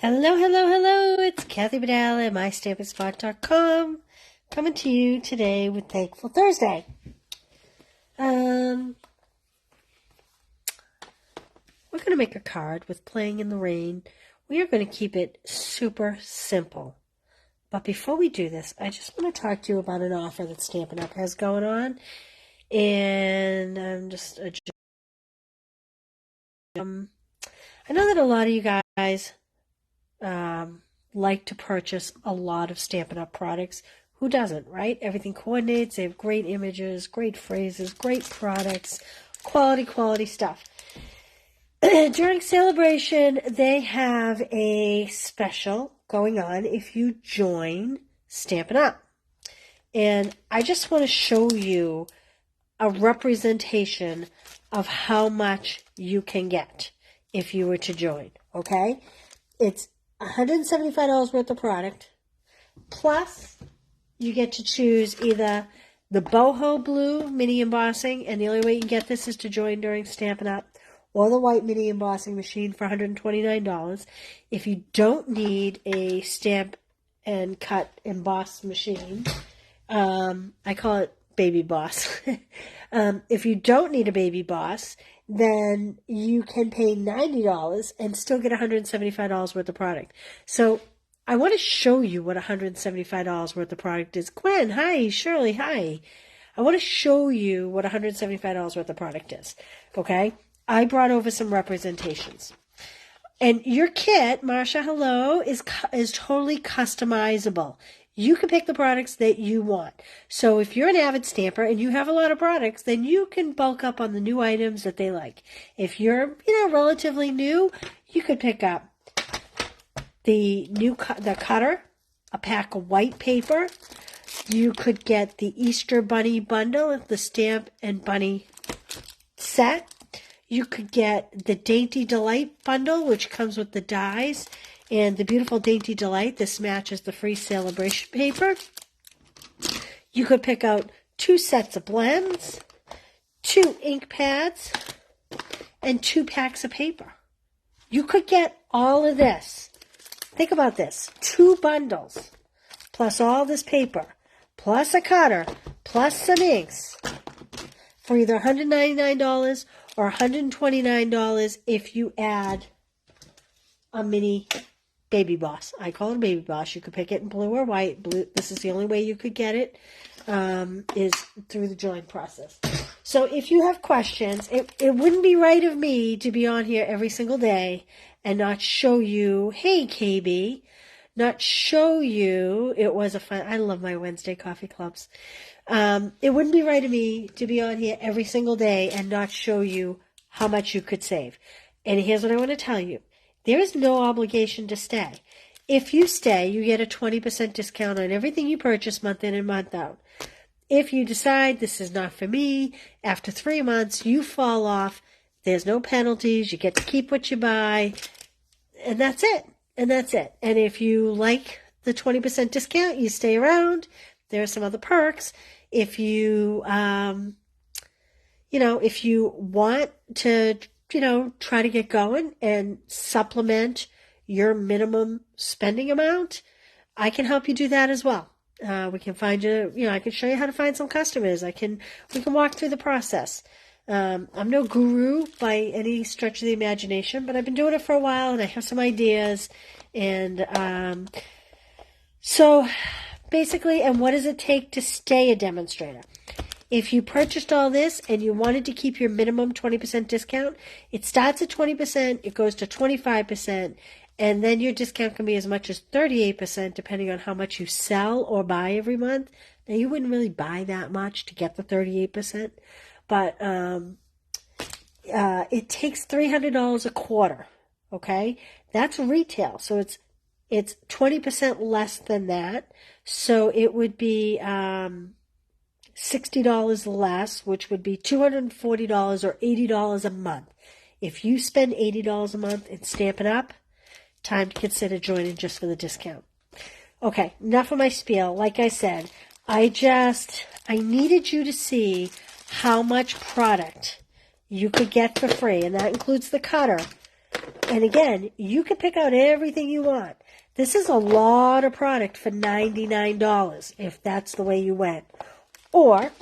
Hello, hello, hello. It's Kathy Badal at MyStampingSpot.com coming to you today with Thankful Thursday. We're going to make a card with Playing in the Rain. We are going to keep it super simple. But before we do this, I just want to talk to you about an offer that Stampin' Up! Has going on. And I'm just... I know that a lot of you guys... like to purchase a lot of Stampin' Up! Products. Who doesn't, right? Everything coordinates. They have great images, great phrases, great products, quality stuff. During celebration, they have a special going on if you join Stampin' Up! And I just want to show you a representation of how much you can get if you were to join, okay? It's $175 worth of product, plus you get to choose either the boho blue mini embossing, and the only way you can get this is to join during Stampin' Up!, or the white mini embossing machine for $129. If you don't need a stamp and cut emboss machine, I call it Baby Boss. If you don't need a Baby Boss, then you can pay $90 and still get $175 worth of product. So I want to show you what $175 worth of product is. Gwen, hi. Shirley, hi. I want to show you what $175 worth of product is. Okay? I brought over some representations. And your kit, Marsha, hello, is totally customizable. You can pick the products that you want. So if you're an avid stamper and you have a lot of products, then you can bulk up on the new items that they like. If you're, relatively new, you could pick up the cutter, a pack of white paper. You could get the Easter Bunny bundle, the stamp and bunny set. You could get the Dainty Delight bundle, which comes with the dies. And the beautiful Dainty Delight, this matches the free celebration paper. You could pick out 2 sets of blends, 2 ink pads, and 2 packs of paper. You could get all of this. Think about this. 2 bundles, plus all this paper, plus a cutter, plus some inks, for either $199 or $129 if you add a mini Baby Boss. I call it a Baby Boss. You could pick it in blue or white. Blue. This is the only way you could get it, is through the join process. So if you have questions, it wouldn't be right of me to be on here every single day and not show you, hey, KB, not show you, it was a fun, I love my Wednesday coffee clubs. It wouldn't be right of me to be on here every single day and not show you how much you could save. And here's what I want to tell you. There is no obligation to stay. If you stay, you get a 20% discount on everything you purchase month in and month out. If you decide this is not for me, after 3 months, you fall off. There's no penalties. You get to keep what you buy. And that's it. And if you like the 20% discount, you stay around. There are some other perks. If you, if you want to try to get going and supplement your minimum spending amount, I can help you do that as well. We can find you, I can show you how to find some customers. We can walk through the process. I'm no guru by any stretch of the imagination, but I've been doing it for a while and I have some ideas. And so basically, and what does it take to stay a demonstrator? If you purchased all this and you wanted to keep your minimum 20% discount, it starts at 20%, it goes to 25%, and then your discount can be as much as 38% depending on how much you sell or buy every month. Now, you wouldn't really buy that much to get the 38%, but it takes $300 a quarter, okay? That's retail, so it's 20% less than that, so it would be $60 less, which would be $240 or $80 a month. If you spend $80 a month in Stampin' Up!, time to consider joining just for the discount. Okay, enough of my spiel. Like I said, I needed you to see how much product you could get for free, and that includes the cutter, And again, you can pick out everything you want. This is a lot of product for $99 if that's the way you went. Or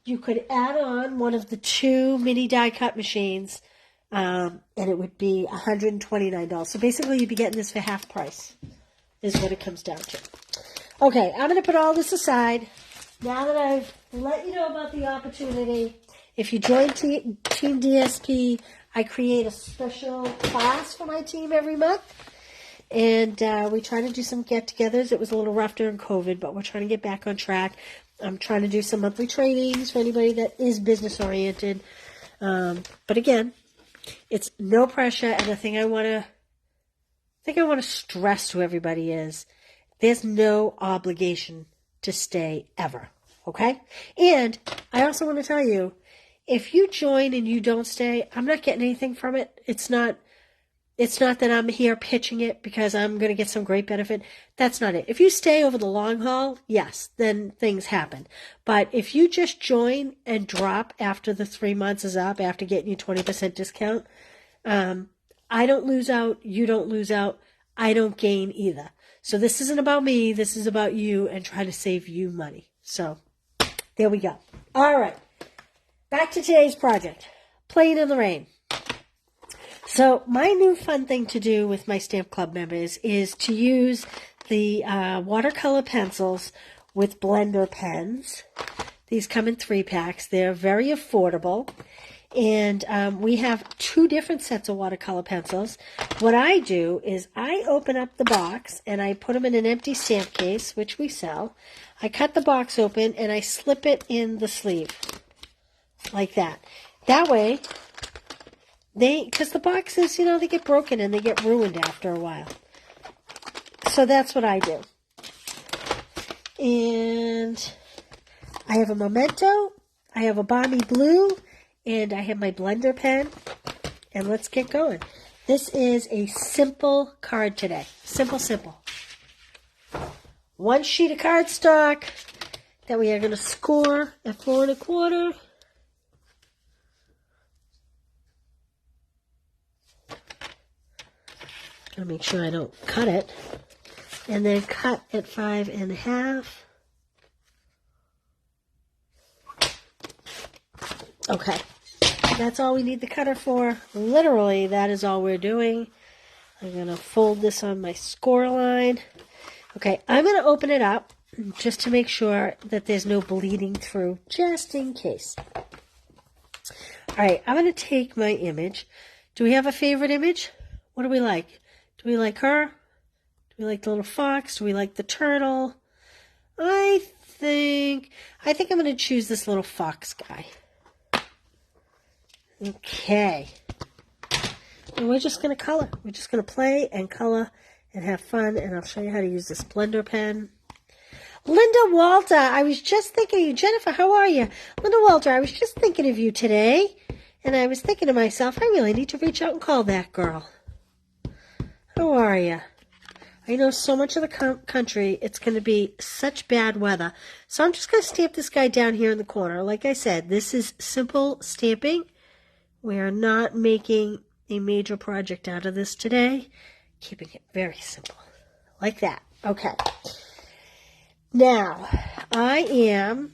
you could add on one of the 2 mini die cut machines, and it would be $129. So basically you'd be getting this for half price is what it comes down to. Okay, I'm going to put all this aside. Now that I've let you know about the opportunity, if you join Team DSP, I create a special class for my team every month. And we try to do some get-togethers. It was a little rough during COVID, but we're trying to get back on track. I'm trying to do some monthly trainings for anybody that is business-oriented. But again, it's no pressure. And the thing I want to stress to everybody is there's no obligation to stay ever. Okay? And I also want to tell you, if you join and you don't stay, I'm not getting anything from it. It's not that I'm here pitching it because I'm going to get some great benefit. That's not it. If you stay over the long haul, yes, then things happen. But if you just join and drop after the 3 months is up, after getting you 20% discount, I don't lose out. You don't lose out. I don't gain either. So this isn't about me. This is about you and trying to save you money. So there we go. All right. Back to today's project. Playing in the rain. So my new fun thing to do with my Stamp Club members is to use the watercolor pencils with blender pens. These come in 3-packs. They're very affordable. And we have 2 different sets of watercolor pencils. What I do is I open up the box and I put them in an empty stamp case, which we sell. I cut the box open and I slip it in the sleeve like that. That way, because the boxes, they get broken and they get ruined after a while. So that's what I do. And I have a Memento, I have a Balmy Blue, and I have my blender pen. And let's get going. This is a simple card today. Simple. 1 sheet of cardstock that we are going to score at 4 1/4. Gotta make sure I don't cut it. And then cut at 5 1/2. Okay. That's all we need the cutter for. Literally, that is all we're doing. I'm going to fold this on my score line. Okay, I'm going to open it up just to make sure that there's no bleeding through, just in case. All right, I'm going to take my image. Do we have a favorite image? What do we like? Do we like her? Do we like the little fox? Do we like the turtle? I think I'm going to choose this little fox guy. Okay. And we're just going to color. We're just going to play and color and have fun. And I'll show you how to use this blender pen. Linda Walter, I was just thinking of you. Jennifer, how are you? Linda Walter, I was just thinking of you today. And I was thinking to myself, I really need to reach out and call that girl. How are you? I know so much of the country, it's going to be such bad weather. So I'm just going to stamp this guy down here in the corner. Like I said, this is simple stamping. We are not making a major project out of this today. Keeping it very simple. Like that. Okay. Now, maybe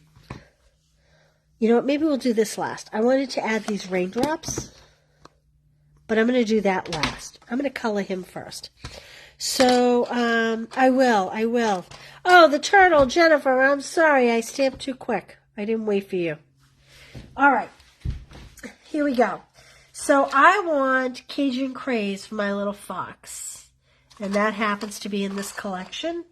we'll do this last. I wanted to add these raindrops, but I'm going to do that last. I'm going to color him first. So, I will. Oh, the turtle, Jennifer, I'm sorry. I stamped too quick. I didn't wait for you. All right. Here we go. So I want Cajun Craze for my little fox. And that happens to be in this collection.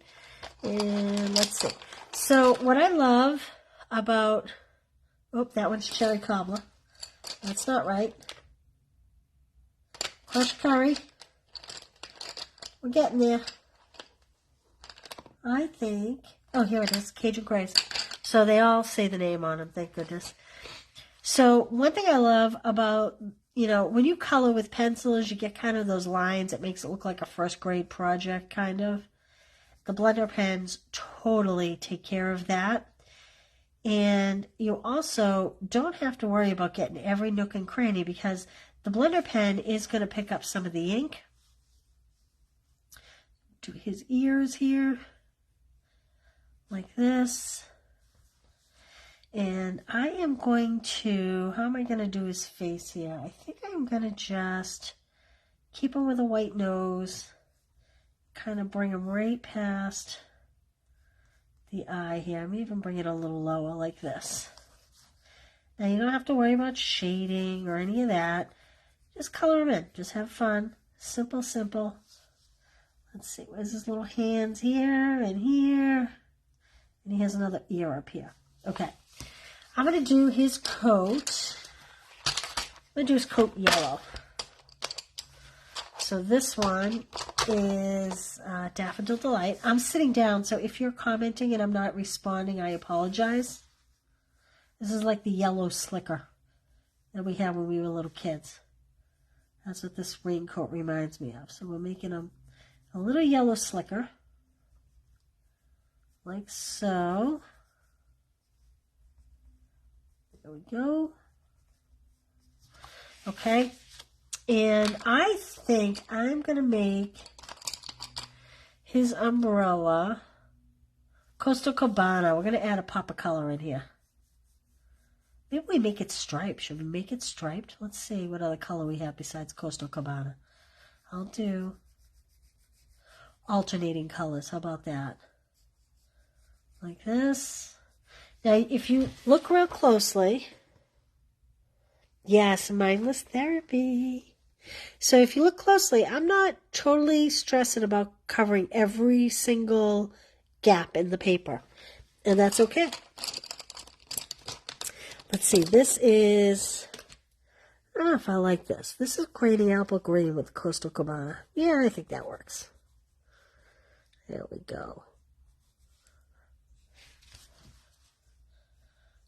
And let's see. So what I love about... Oh, that one's Cherry Cobbler. That's not right. Crushed Curry. We're getting there. I think... Oh, here it is. Cajun Craze. So they all say the name on them, thank goodness. So one thing I love about, when you color with pencils, you get kind of those lines. It makes it look like a first grade project, kind of. The blender pens totally take care of that. And you also don't have to worry about getting every nook and cranny because the blender pen is going to pick up some of the ink. Do his ears here, like this. And I am going to, how am I going to do his face here? I think I'm going to just keep him with a white nose, kind of bring him right past the eye here. I'm even bring it a little lower like this. Now you don't have to worry about shading or any of that. Just color him in. Just have fun. Simple, simple. Let's see. Where's his little hands here and here? And he has another ear up here. Okay. I'm going to do his coat. I'm going to do his coat yellow. So this one is Daffodil Delight. I'm sitting down, so if you're commenting and I'm not responding, I apologize. This is like the yellow slicker that we had when we were little kids. That's what this raincoat reminds me of. So we're making him a little yellow slicker, like so. There we go. Okay. And I think I'm going to make his umbrella Coastal Cabana. We're going to add a pop of color in here. Maybe we make it striped. Should we make it striped? Let's see what other color we have besides Coastal Cabana. I'll do alternating colors. How about that? Like this. Now, if you look real closely, yes, mindless therapy. So if you look closely, I'm not totally stressing about covering every single gap in the paper. And that's okay. Let's see, this is, I don't know if I like this. This is Granny Apple Green with Coastal Cabana. Yeah, I think that works. There we go.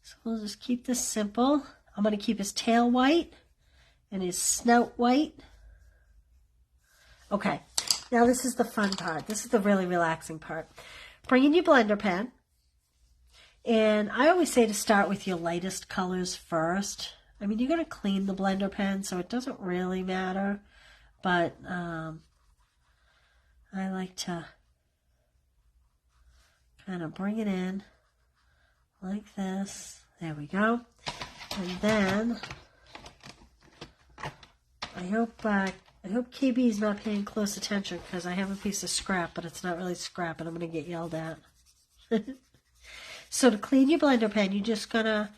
So we'll just keep this simple. I'm going to keep his tail white and his snout white. Okay, now this is the fun part. This is the really relaxing part. Bring in your blender pen. And I always say to start with your lightest colors first. I mean, you're going to clean the blender pen, so it doesn't really matter. But I like to kind of bring it in like this. There we go. And then I hope KB is not paying close attention because I have a piece of scrap, but it's not really scrap, and I'm going to get yelled at. So to clean your blender pen, you're just going to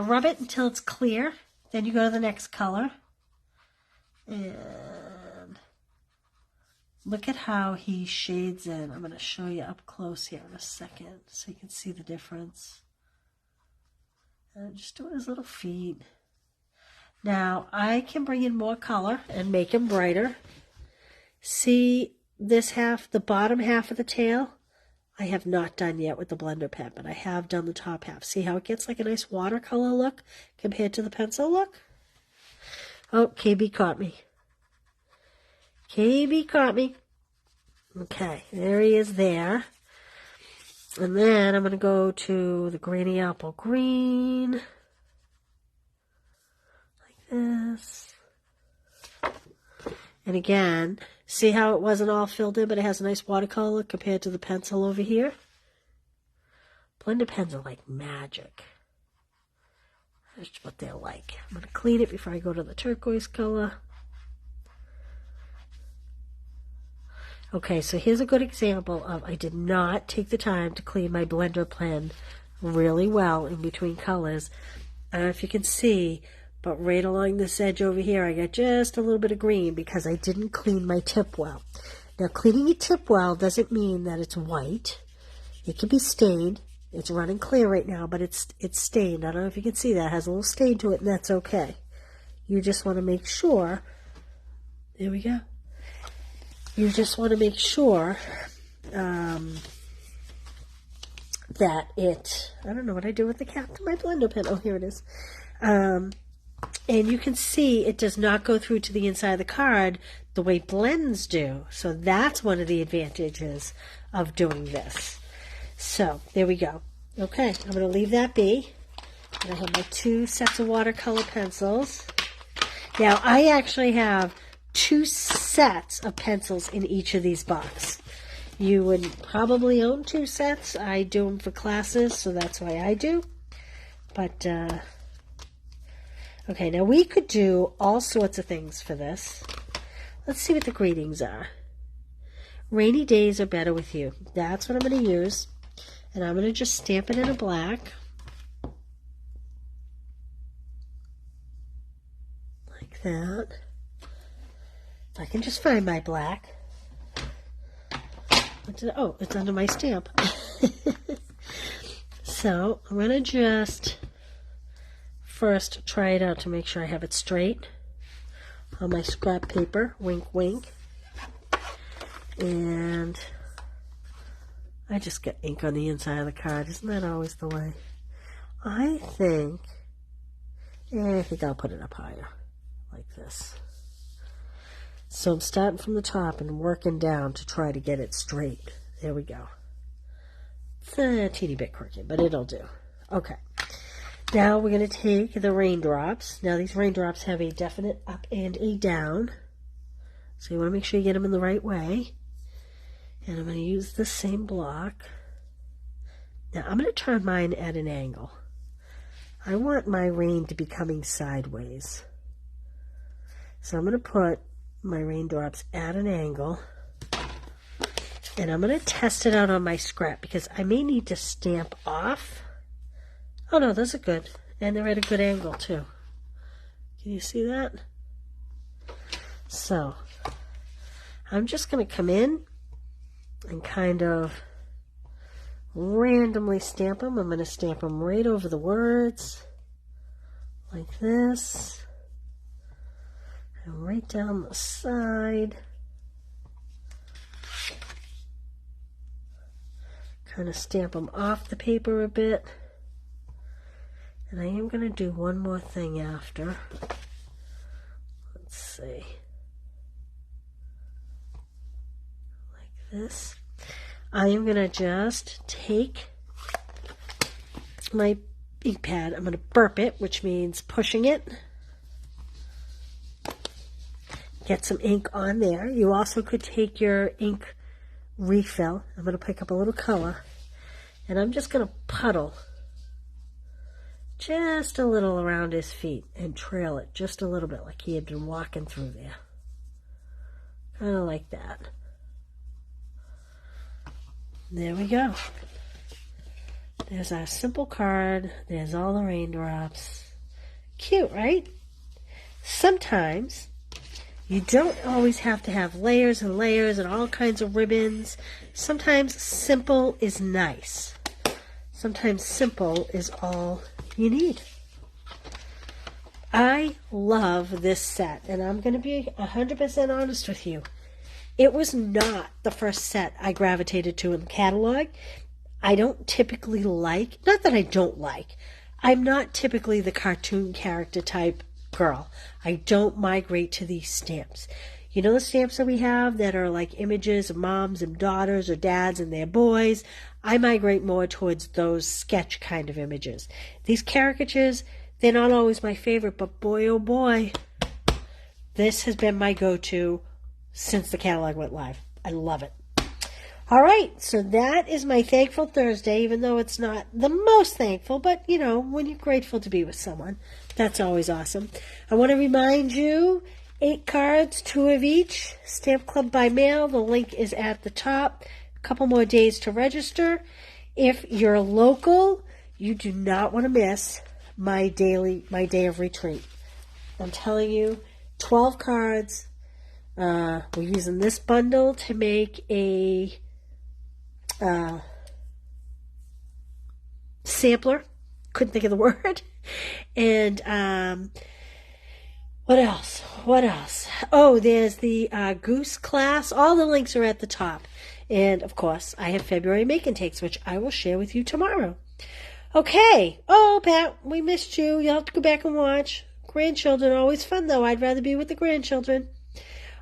rub it until it's clear. Then you go to the next color. And look at how he shades in. I'm going to show you up close here in a second so you can see the difference. And just doing his little feet. Now, I can bring in more color and make him brighter. See this half, the bottom half of the tail? I have not done yet with the blender pen, but I have done the top half. See how it gets like a nice watercolor look compared to the pencil look? Oh, KB caught me. KB caught me. Okay, there he is there. And then I'm going to go to the Granny Apple Green. Like this. And again, see how it wasn't all filled in, but it has a nice watercolor look compared to the pencil over here? Blender pens are like magic. That's what they're like. I'm going to clean it before I go to the turquoise color. Okay, so here's a good example of I did not take the time to clean my blender pen really well in between colors. I don't know if you can see, but right along this edge over here, I got just a little bit of green because I didn't clean my tip well. Now, cleaning your tip well doesn't mean that it's white. It can be stained. It's running clear right now, but it's stained. I don't know if you can see that. It has a little stain to it, and that's okay. You just want to make sure. There we go. You just want to make sure that it, I don't know what I do with the cap to my blender pen. Oh, here it is. And you can see it does not go through to the inside of the card the way blends do. So that's one of the advantages of doing this. So there we go. Okay, I'm going to leave that be. And I have my two sets of watercolor pencils. Now, I actually have 2 sets of pencils in each of these boxes. You would probably own 2 sets. I do them for classes, so that's why I do. But, okay, now we could do all sorts of things for this. Let's see what the greetings are. Rainy days are better with you. That's what I'm going to use. And I'm going to just stamp it in a black. Like that. If I can just find my black. Oh, it's under my stamp. So I'm going to just first try it out to make sure I have it straight on my scrap paper. Wink, wink. And I just get ink on the inside of the card. Isn't that always the way? I think I'll put it up higher, like this. So I'm starting from the top and working down to try to get it straight. There we go. It's a teeny bit crooked, but it'll do. Okay. Now we're going to take the raindrops. Now these raindrops have a definite up and a down. So you want to make sure you get them in the right way. And I'm going to use the same block. Now I'm going to turn mine at an angle. I want my rain to be coming sideways. So I'm going to put my raindrops at an angle, and I'm going to test it out on my scrap because I may need to stamp off. Oh no, those are good, and they're at a good angle too. Can you see that? So I'm just going to come in and kind of randomly stamp them. I'm going to stamp them right over the words like this. And right down the side. Kind of stamp them off the paper a bit. And I am going to do one more thing after. Let's see. Like this. I am going to just take my ink pad. I'm going to burp it, which means pushing it. Get some ink on there. You also could take your ink refill. I'm going to pick up a little color. And I'm just going to puddle just a little around his feet and trail it just a little bit like he had been walking through there. Kind of like that. There we go. There's our simple card. There's all the raindrops. Cute, right? Sometimes you don't always have to have layers and layers and all kinds of ribbons. Sometimes simple is nice. Sometimes simple is all you need. I love this set, and I'm going to be 100% honest with you. It was not the first set I gravitated to in the catalog. I don't typically like, not that I don't like, I'm not typically the cartoon character type girl. I don't migrate to these stamps. You know the stamps that we have that are like images of moms and daughters or dads and their boys? I migrate more towards those sketch kind of images. These caricatures, they're not always my favorite, but boy oh boy, this has been my go-to since the catalog went live. I love it. All right, so that is my Thankful Thursday, even though it's not the most thankful, but, you know, when you're grateful to be with someone, that's always awesome. I want to remind you, 8 cards, 2 of each, Stamp Club by mail. The link is at the top. A couple more days to register. If you're local, you do not want to miss my day of retreat. I'm telling you, 12 cards. We're using this bundle to make a sampler. Couldn't think of the word. And what else? Oh, there's the Goose class. All the links are at the top. And, of course, I have February Make and Takes, which I will share with you tomorrow. Okay. Oh, Pat, we missed you. You'll have to go back and watch. Grandchildren are always fun, though. I'd rather be with the grandchildren.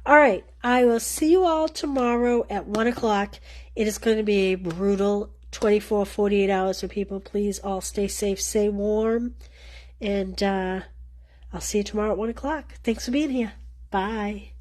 All right. I will see you all tomorrow at 1 o'clock. It is going to be a brutal 24, 48 hours for people. Please all stay safe, stay warm. And I'll I'll see you tomorrow at 1 o'clock. Thanks for being here. Bye.